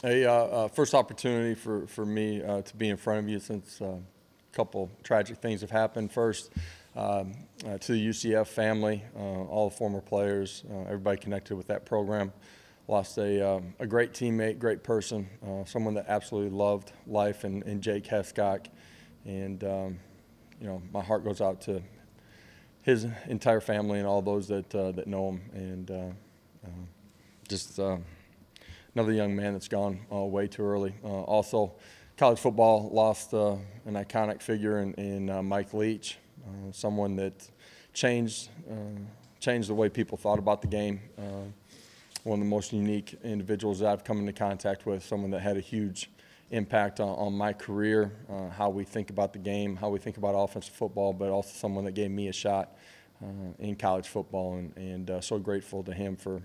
First opportunity for me to be in front of you since a couple tragic things have happened. First, to the UCF family, all the former players, everybody connected with that program. Lost a great teammate, great person, someone that absolutely loved life, and Jake Hescock. And, you know, my heart goes out to his entire family and all those that know him. And just another young man that's gone way too early. Also, college football lost an iconic figure in Mike Leach, someone that changed the way people thought about the game. One of the most unique individuals that I've come into contact with, someone that had a huge impact on my career, how we think about the game, how we think about offensive football, but also someone that gave me a shot in college football, and so grateful to him for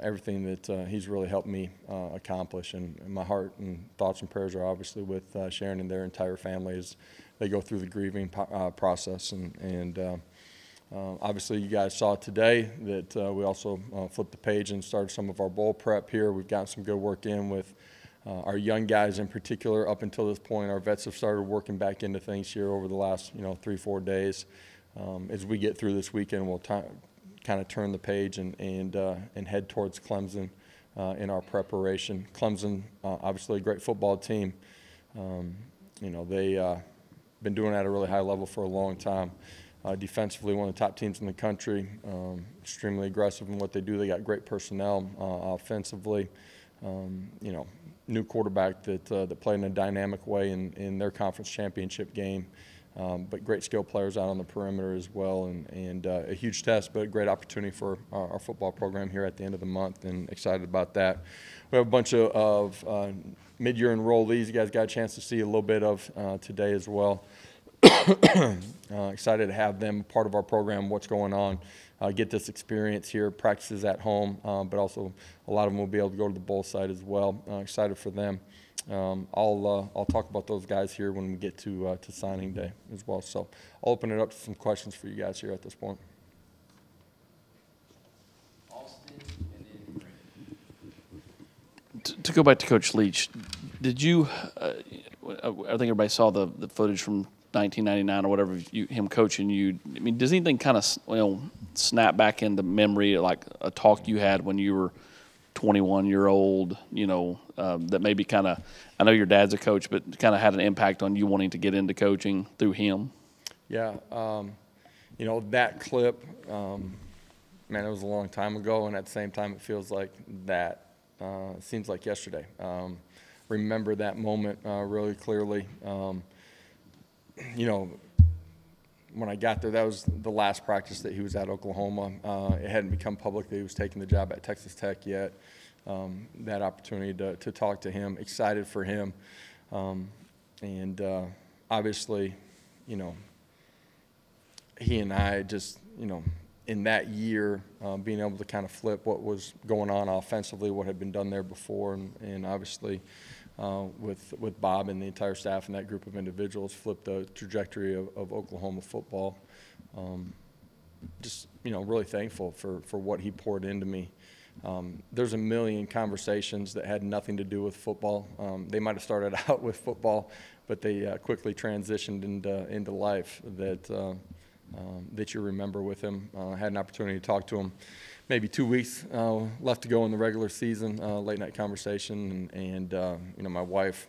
everything that he's really helped me accomplish. And my heart and thoughts and prayers are obviously with Sharon and their entire family as they go through the grieving process. And obviously you guys saw today that we also flipped the page and started some of our bowl prep here. We've gotten some good work in with our young guys in particular. Up until this point, our vets have started working back into things here over the last 3-4 days. As we get through this weekend, we'll kind of turn the page and head towards Clemson in our preparation. Clemson, obviously a great football team. They been doing it at a really high level for a long time. Defensively, one of the top teams in the country, extremely aggressive in what they do. They got great personnel offensively. New quarterback that played in a dynamic way in their conference championship game. But great skill players out on the perimeter as well, and a huge test, but a great opportunity for our football program here at the end of the month, and excited about that. We have a bunch of mid-year enrollees you guys got a chance to see a little bit of today as well. Excited to have them part of our program, what's going on, get this experience here, practices at home, but also a lot of them will be able to go to the bowl site as well. Excited for them. I'll talk about those guys here when we get to signing day as well. So I'll open it up to some questions for you guys here at this point. To go back to Coach Leach, did you? I think everybody saw the footage from 1999 or whatever, him coaching you. I mean, does anything kind of snap back into memory, like a talk you had when you were 21-year-old, that maybe kind of, I know your dad's a coach, but kind of had an impact on you wanting to get into coaching through him? Yeah, that clip, man, it was a long time ago, and at the same time it feels like that seems like yesterday. Remember that moment really clearly. When I got there, that was the last practice that he was at Oklahoma. It hadn't become public that he was taking the job at Texas Tech yet. That opportunity to talk to him, excited for him. Obviously, he and I just, in that year, being able to kind of flip what was going on offensively, what had been done there before, and obviously with Bob and the entire staff and that group of individuals, flipped the trajectory of Oklahoma football. Just, really thankful for what he poured into me. There's a million conversations that had nothing to do with football. They might have started out with football, but they quickly transitioned into life that you remember with him. I had an opportunity to talk to him maybe 2 weeks left to go in the regular season, late night conversation, and my wife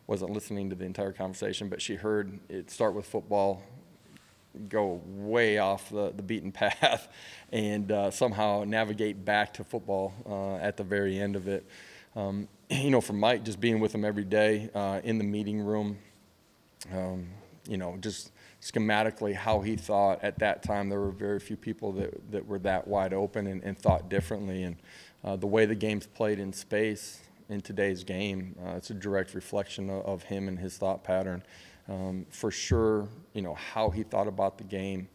wasn't listening to the entire conversation, but she heard it start with football, go way off the beaten path, and somehow navigate back to football at the very end of it. For Mike, just being with him every day in the meeting room, just schematically how he thought at that time. There were very few people that were that wide open and thought differently. And the way the game's played in space in today's game, it's a direct reflection of him and his thought pattern. For sure, how he thought about the game,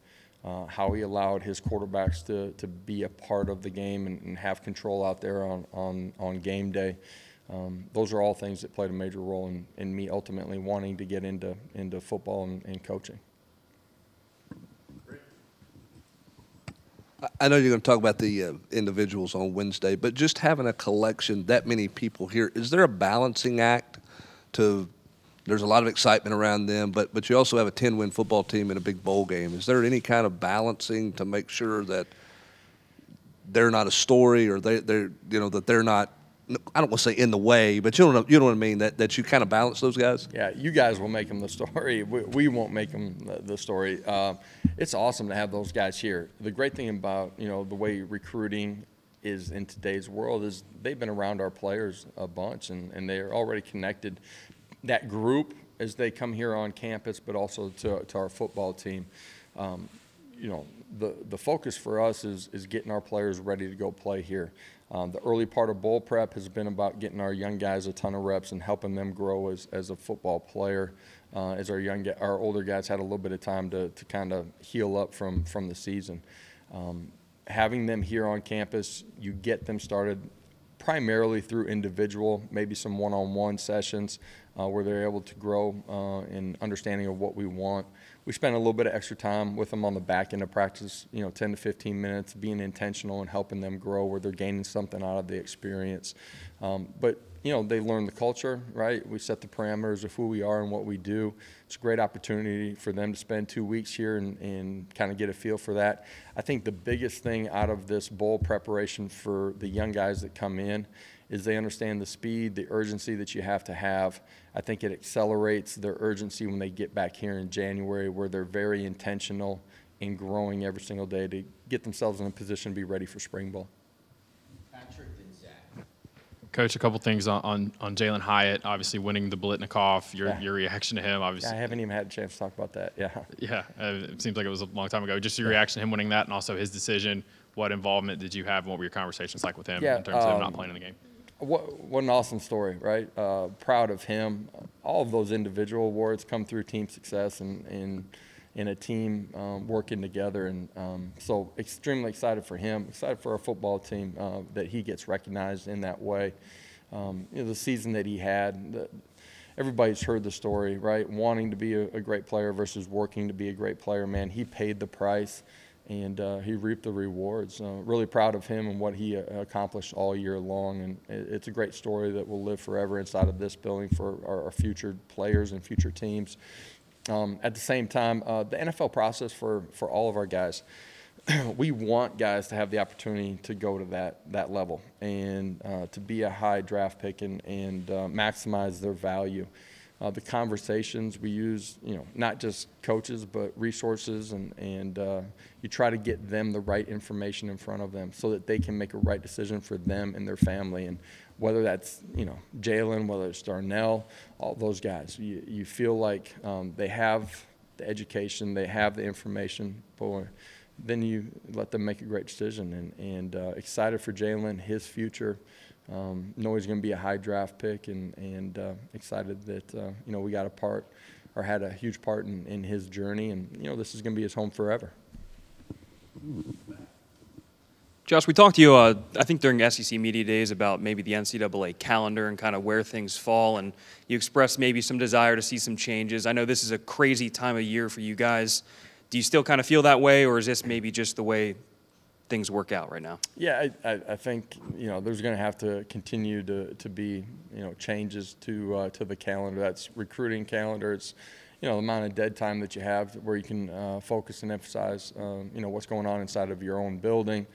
how he allowed his quarterbacks to be a part of the game and have control out there on game day. Those are all things that played a major role in me ultimately wanting to get into football and coaching. I know you're going to talk about the individuals on Wednesday, but just having a collection, that many people here, is there a balancing act to – there's a lot of excitement around them, but you also have a 10-win football team in a big bowl game. Is there any kind of balancing to make sure that they're not a story or they're that they're not – I don't want to say in the way, but you know what I mean, that you kind of balance those guys? Yeah, you guys will make them the story. We won't make them the story. It's awesome to have those guys here. The great thing about, the way recruiting is in today's world is they've been around our players a bunch, and they're already connected. That group, as they come here on campus, but also to our football team, the focus for us is getting our players ready to go play here. The early part of bowl prep has been about getting our young guys a ton of reps and helping them grow as a football player. As our older guys had a little bit of time to kind of heal up from the season. Having them here on campus, you get them started primarily through individual, maybe some one-on-one sessions where they're able to grow in understanding of what we want. We spend a little bit of extra time with them on the back end of practice, 10 to 15 minutes, being intentional and helping them grow where they're gaining something out of the experience. But they learn the culture, right? We set the parameters of who we are and what we do. It's a great opportunity for them to spend 2 weeks here and kind of get a feel for that. I think the biggest thing out of this bowl preparation for the young guys that come in is they understand the speed, the urgency that you have to have. I think it accelerates their urgency when they get back here in January, where they're very intentional in growing every single day to get themselves in a position to be ready for spring ball. Coach, a couple things on Jalen Hyatt, obviously winning the Blitnikoff, your reaction to him, obviously. Yeah, I haven't even had a chance to talk about that, yeah. Yeah, it seems like it was a long time ago. Just your reaction to him winning that and also his decision. What involvement did you have and what were your conversations like with him in terms of him not playing in the game? What an awesome story, right? Proud of him. All of those individual awards come through team success and in a team working together. And so extremely excited for him, excited for our football team that he gets recognized in that way. The season that he had, everybody's heard the story, right? Wanting to be a great player versus working to be a great player. Man, he paid the price. And he reaped the rewards. Really proud of him and what he accomplished all year long. And it's a great story that will live forever inside of this building for our future players and future teams. At the same time, the NFL process for all of our guys, we want guys to have the opportunity to go to that level and to be a high draft pick and maximize their value. The conversations we use, not just coaches, but resources, and you try to get them the right information in front of them so that they can make a right decision for them and their family. And whether that's, Jalen, whether it's Darnell, all those guys, you feel like they have the education, they have the information, boy, then you let them make a great decision. And excited for Jalen, his future. Know he's going to be a high draft pick, and excited that we got a part or had a huge part in his journey, and this is going to be his home forever. Josh, we talked to you, I think during SEC Media Days about maybe the NCAA calendar and kind of where things fall, and you expressed maybe some desire to see some changes. I know this is a crazy time of year for you guys. Do you still kind of feel that way, or is this maybe just the way things work out right now? Yeah, I think there's going to have to continue to be changes to the calendar. That's recruiting calendar. It's the amount of dead time that you have where you can focus and emphasize what's going on inside of your own building.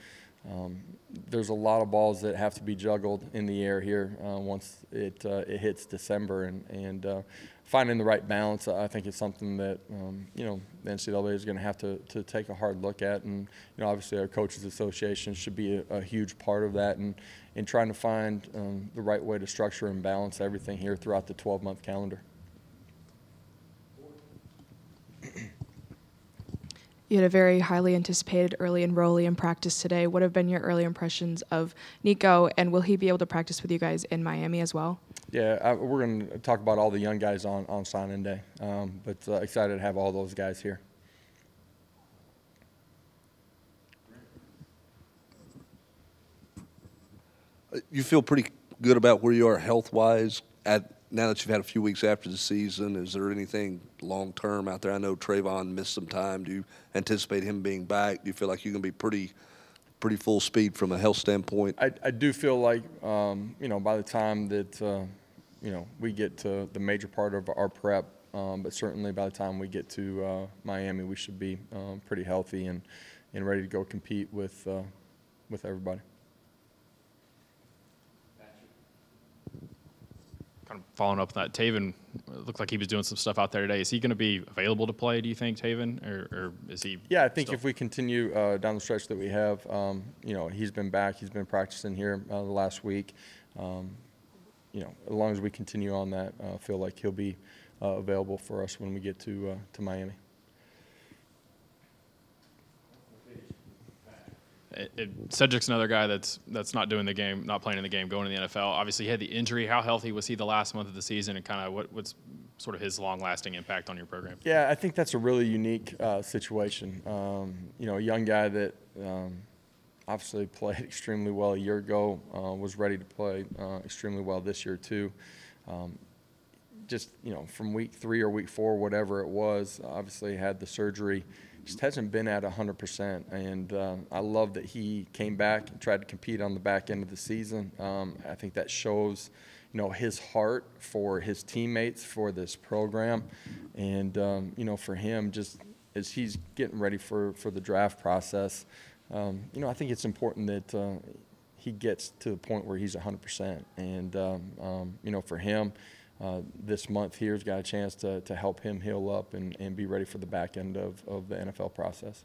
There's a lot of balls that have to be juggled in the air here once it hits December, and finding the right balance, I think, is something that the NCAA is going to have to take a hard look at, and obviously our coaches association should be a huge part of that, and in trying to find the right way to structure and balance everything here throughout the 12-month calendar. You had a very highly anticipated early enrollee in practice today. What have been your early impressions of Nico, and will he be able to practice with you guys in Miami as well? Yeah, we're going to talk about all the young guys on sign-in day, but excited to have all those guys here. You feel pretty good about where you are health-wise now that you've had a few weeks after the season? Is there anything long-term out there? I know Trayvon missed some time. Do you anticipate him being back? Do you feel like you're going to be pretty pretty full speed from a health standpoint? I do feel like, you know, by the time that, you know, we get to the major part of our prep, but certainly by the time we get to Miami, we should be pretty healthy and ready to go compete with everybody. Kind of following up on that, Taven looked like he was doing some stuff out there today. Is he going to be available to play, do you think, Taven, or is he? Yeah, I think still? if we continue down the stretch that we have, you know, he's been back. He's been practicing here the last week. You know, as long as we continue on that, I feel like he'll be available for us when we get to Miami. Cedric's another guy that's not doing the game, not playing in the game, going to the NFL. Obviously, he had the injury. How healthy was he the last month of the season, and kind of what's sort of his long-lasting impact on your program? Yeah, I think that's a really unique situation. You know, a young guy that obviously played extremely well a year ago, was ready to play extremely well this year too. Just, you know, from week 3 or week 4, whatever it was, obviously had the surgery. Just hasn't been at 100%, and I love that he came back and tried to compete on the back end of the season. I think that shows, you know, his heart for his teammates, for this program, and you know, for him, just as he's getting ready for the draft process, you know, I think it's important that he gets to the point where he's 100%, and you know, for him. This month here has got a chance to help him heal up and be ready for the back end of the NFL process.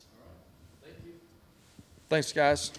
All right. Thank you. Thanks, guys.